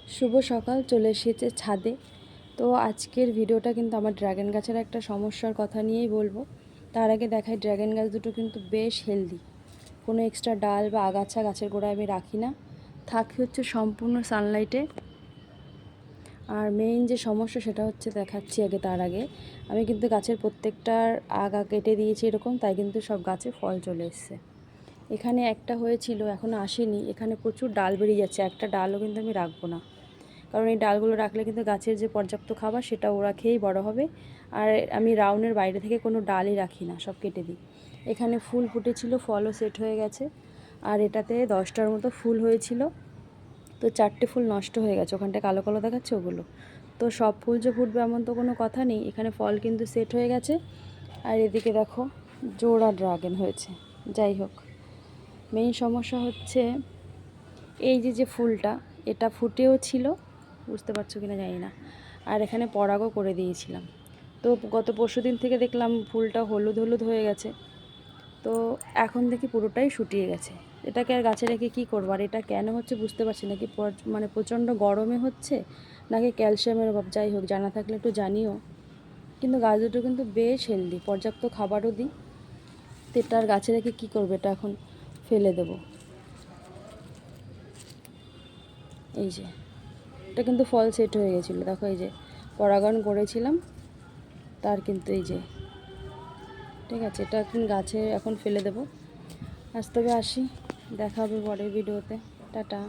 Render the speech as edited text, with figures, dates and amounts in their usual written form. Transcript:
শুভ সকাল, চলে এসেছে ছাদে। তো আজকের ভিডিওটা কিন্তু আমার ড্রাগন গাছের একটা সমস্যার কথা নিয়েই বলবো। তার আগে দেখাই, ড্রাগন গাছ দুটো কিন্তু বেশ হেলদি, কোনো এক্সট্রা ডাল বা আগাছা গাছের গোড়ায় আমি রাখি না, থাকি হচ্ছে সম্পূর্ণ সানলাইটে। আর মেইন যে সমস্যা সেটা হচ্ছে দেখাচ্ছি আগে। তার আগে আমি কিন্তু গাছের প্রত্যেকটার আগা কেটে দিয়েছি এরকম, তাই কিন্তু সব গাছে ফল চলে এসছে। এখানে একটা হয়েছিল, এখনও আসেনি। এখানে প্রচুর ডাল বেরিয়ে যাচ্ছে, একটা ডালও কিন্তু আমি রাখবো না, কারণ এই ডালগুলো রাখলে কিন্তু গাছের যে পর্যাপ্ত খাবার সেটা ওরা খেয়েই বড় হবে। আর আমি রাউন্ডের বাইরে থেকে কোনো ডালই রাখি না, সব কেটে দিই। এখানে ফুল ফুটেছিল, ফলও সেট হয়ে গেছে। আর এটাতে 10টার মতো ফুল হয়েছিল, তো 4টে ফুল নষ্ট হয়ে গেছে, ওখানটায় কালো কালো দেখাচ্ছে ওগুলো। তো সব ফুল যে ফুটবে এমন তো কোনো কথা নেই। এখানে ফল কিন্তু সেট হয়ে গেছে। আর এদিকে দেখো জোড়া ড্রাগন হয়েছে। যাই হোক, মেইন সমস্যা হচ্ছে এই যে ফুলটা, এটা ফুটেও ছিল, বুঝতে পারছো কিনা জানি না। আর এখানে পরাগও করে দিয়েছিলাম। তো গত পরশুদিন থেকে দেখলাম ফুলটা হলুদ হলুদ হয়ে গেছে। তো এখন দেখি পুরোটাই শুকিয়ে গেছে। এটাকে আর গাছে রেখে কী করবো? আর এটা কেন হচ্ছে বুঝতে পারছি না, কি মানে প্রচণ্ড গরমে হচ্ছে নাকি ক্যালসিয়ামের অভাব। যাই হোক, জানা থাকলে একটু জানিও। কিন্তু গাছ দুটো কিন্তু বেশ হেলদি, পর্যাপ্ত খাবারও দিই। তো এটা আর গাছে রেখে কী করবো? এটা এখন ফেলে দেবো। এই যে এটা কিন্তু ফল সেট হয়ে গেছিলো, দেখো এই যে পরাগন করেছিলাম, তার কিন্তু এই যে ঠিক আছে। এটা এখন গাছে এখন ফেলে দেবো। আজ তবে আসি, দেখা হবে পরের ভিডিওতে। টাটা।